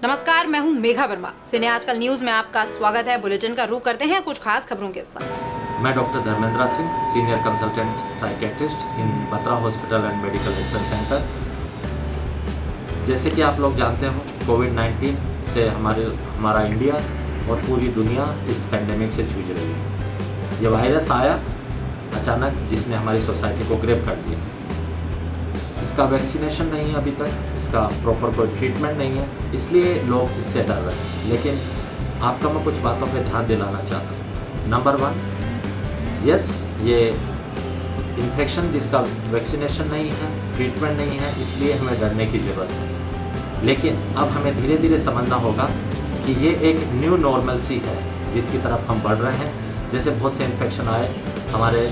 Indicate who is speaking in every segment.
Speaker 1: नमस्कार, मैं हूं मेघा वर्मा। सिने आजकल न्यूज में आपका स्वागत है। बुलेटिन का रुख करते हैं कुछ खास खबरों के साथ।
Speaker 2: मैं doctor Dharmendra Singh, senior consultant psychiatrist in Batra hospital and medical research centre. जैसे कि आप लोग जानते हो, कोविड-19 से हमारा इंडिया और पूरी दुनिया इस पेंडेमिक से जूझ रही है। ये वायरस आया अचानक, जिसने हमारी सोसाइटी को ग्रैब कर लिया। इसका वैक्सीनेशन नहीं है अभी तक, इसका प्रॉपर कोई ट्रीटमेंट नहीं है, इसलिए लोग इससे डर रहे हैं। लेकिन आपका मैं कुछ बातों पे ध्यान दिलाना चाहता हूँ। नंबर 1, यस, ये इन्फेक्शन जिसका वैक्सीनेशन नहीं है, ट्रीटमेंट नहीं है, इसलिए हमें डरने की ज़रूरत है। लेकिन अब हमें धीरे धीरे समझना होगा कि ये एक न्यू नॉर्मल सी है जिसकी तरफ हम बढ़ रहे हैं। जैसे बहुत से इन्फेक्शन आए, हमारे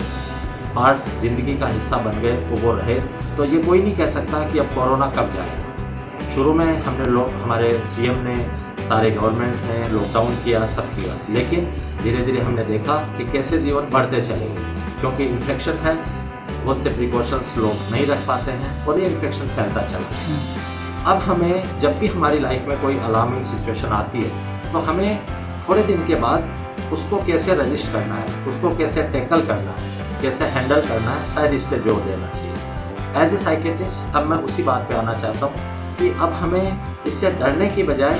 Speaker 2: पार्ट ज़िंदगी का हिस्सा बन गए, वो रहे, तो ये कोई नहीं कह सकता कि अब कोरोना कब जाएगा। शुरू में हमारे सीएम ने, सारे गवर्नमेंट्स ने लॉकडाउन किया, सब किया, लेकिन धीरे धीरे हमने देखा कि कैसे जीवन बढ़ते चलेंगे, क्योंकि इन्फेक्शन है, बहुत से प्रिकॉशंस लोग नहीं रख पाते हैं और ये इन्फेक्शन फैलता चला। अब हमें जब भी हमारी लाइफ में कोई अलार्मिंग सिचुएशन आती है, तो हमें थोड़े दिन के बाद उसको कैसे रजिस्ट करना है, उसको कैसे टैकल करना है, कैसे हैंडल करना है, शायद इस पर जोर देना चाहिए। एज ए साइकेट्रिस्ट अब मैं उसी बात पे आना चाहता हूँ कि अब हमें इससे डरने की बजाय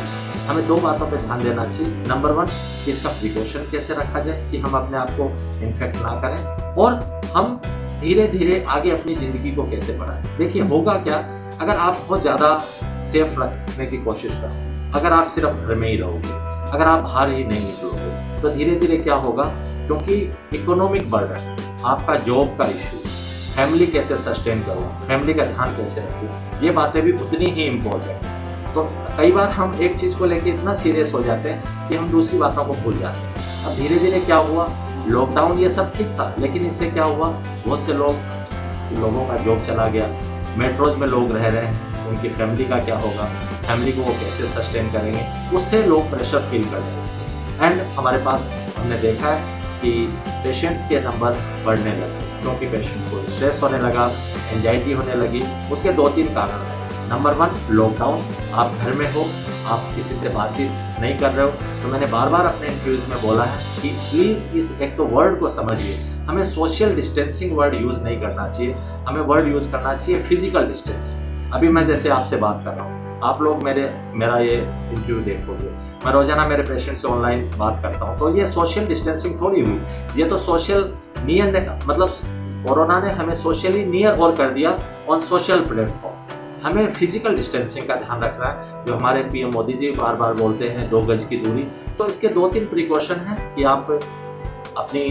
Speaker 2: हमें 2 बातों पे ध्यान देना चाहिए। नंबर 1, कि इसका प्रिकॉशन कैसे रखा जाए कि हम अपने आप को इन्फेक्ट ना करें, और हम धीरे धीरे आगे अपनी ज़िंदगी को कैसे बढ़ाएं। देखिए, होगा क्या अगर आप बहुत ज़्यादा सेफ रखने की कोशिश करें, अगर आप सिर्फ घर में ही रहोगे, अगर आप बाहर ही नहीं निकलोगे, तो धीरे धीरे क्या होगा, क्योंकि इकोनॉमिक बर्डन, आपका जॉब का इशू, फैमिली कैसे सस्टेन करूँ, फैमिली का ध्यान कैसे रखूँ, ये बातें भी उतनी ही इम्पोर्टेंट हैं। तो कई बार हम एक चीज़ को लेकर इतना सीरियस हो जाते हैं कि हम दूसरी बातों को भूल जाते हैं। अब धीरे धीरे क्या हुआ, लॉकडाउन ये सब ठीक था, लेकिन इससे क्या हुआ, बहुत से लोगों का जॉब चला गया, मेट्रोज में लोग रह रहे हैं, उनकी फैमिली का क्या होगा, फैमिली को वो कैसे सस्टेन करेंगे, उससे लोग प्रेशर फील कर रहे हैं। एंड हमारे पास हमने देखा है कि पेशेंट्स के नंबर बढ़ने लगे, क्योंकि पेशेंट को स्ट्रेस होने लगा, एंजाइटी होने लगी। उसके 2-3 कारण हैं। नंबर 1, लॉकडाउन, आप घर में हो, आप किसी से बातचीत नहीं कर रहे हो। तो मैंने बार बार अपने इंटरव्यूज़ में बोला है कि प्लीज़ इस एक तो वर्ड को समझिए, हमें सोशल डिस्टेंसिंग वर्ड यूज़ नहीं करना चाहिए, हमें वर्ड यूज़ करना चाहिए फिजिकल डिस्टेंसिंग। अभी मैं जैसे आपसे बात कर रहा हूँ, आप लोग मेरा ये इंटरव्यू देखोगे, मैं रोजाना मेरे पेशेंट से ऑनलाइन बात करता हूँ, तो ये सोशल डिस्टेंसिंग थोड़ी हुई, ये तो सोशल नियर ने, मतलब कोरोना ने हमें सोशली नियर और कर दिया ऑन सोशल प्लेटफॉर्म। हमें फिजिकल डिस्टेंसिंग का ध्यान रखना है, जो हमारे पीएम मोदी जी बार बार बोलते हैं, 2 गज की दूरी। तो इसके 2-3 प्रिकॉशन हैं कि आप अपनी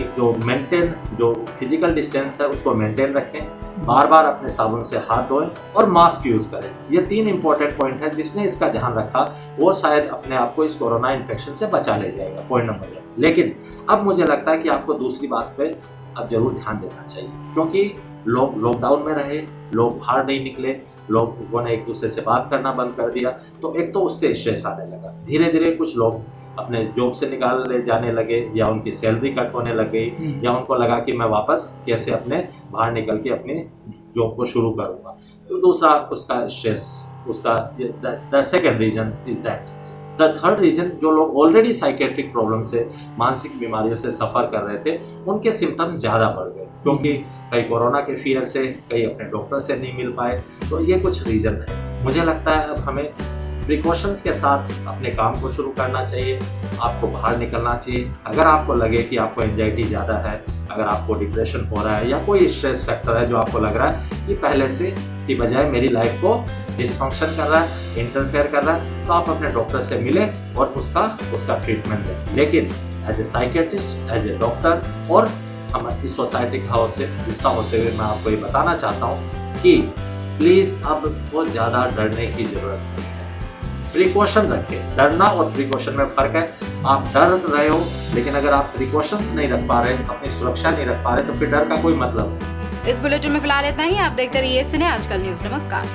Speaker 2: जो फिजिकल डिस्टेंस है उसको मेंटेन रखें, बार बार अपने साबुन से हाथ धोएं और मास्क यूज़ करें। ये 3 इंपॉर्टेंट पॉइंट है, जिसने इसका ध्यान रखा वो शायद अपने आप को इस कोरोना इन्फेक्शन से बचा ले जाएगा, पॉइंट नंबर 1। लेकिन अब मुझे लगता है कि आपको दूसरी बात पे अब जरूर ध्यान देना चाहिए, क्योंकि लोग लॉकडाउन में रहे, लोग बाहर नहीं निकले, लोगों ने एक दूसरे से बात करना बंद कर दिया, तो एक तो उससे स्ट्रेस आने लगा। धीरे धीरे कुछ लोग अपने जॉब से निकाले जाने लगे, या उनकी सैलरी कट होने लग गई, या उनको लगा कि मैं वापस कैसे अपने बाहर निकल के अपनी जॉब को शुरू करूँगा। तो दूसरा उसका स्ट्रेस, उसका the second reason is that. The third reason, जो लोग ऑलरेडी साइकेट्रिक प्रॉब्लम से, मानसिक बीमारियों से सफ़र कर रहे थे, उनके सिम्टम्स ज़्यादा बढ़ गए, क्योंकि कई कोरोना के फियर से, कई अपने डॉक्टर से नहीं मिल पाए। तो ये कुछ रीज़न है। मुझे लगता है अब हमें प्रिकॉशंस के साथ अपने काम को शुरू करना चाहिए, आपको बाहर निकलना चाहिए। अगर आपको लगे कि आपको एंजाइटी ज़्यादा है, अगर आपको डिप्रेशन हो रहा है, या कोई स्ट्रेस फैक्टर है जो आपको लग रहा है कि पहले से की बजाय मेरी लाइफ को डिसफंक्शन कर रहा है, इंटरफेयर कर रहा है, तो आप अपने डॉक्टर से मिलें और उसका ट्रीटमेंट लें। लेकिन as a psychiatrist, as a doctor और हमारी सोसाइटी का हिस्सा होते हुए मैं आपको ये बताना चाहता हूँ कि प्लीज़ अब बहुत ज़्यादा डरने की ज़रूरत नहीं है। प्रिकॉशन रखें। डरना और प्रिकॉशन में फ़र्क है। आप डर रहे हो, लेकिन अगर आप प्रिकॉशंस नहीं रख पा रहे, अपनी सुरक्षा नहीं रख पा रहे, तो फिर डर का कोई मतलब नहीं।
Speaker 1: इस बुलेटिन में फिलहाल इतना ही। आप देखते रहिए सिने आजकल न्यूज। नमस्कार।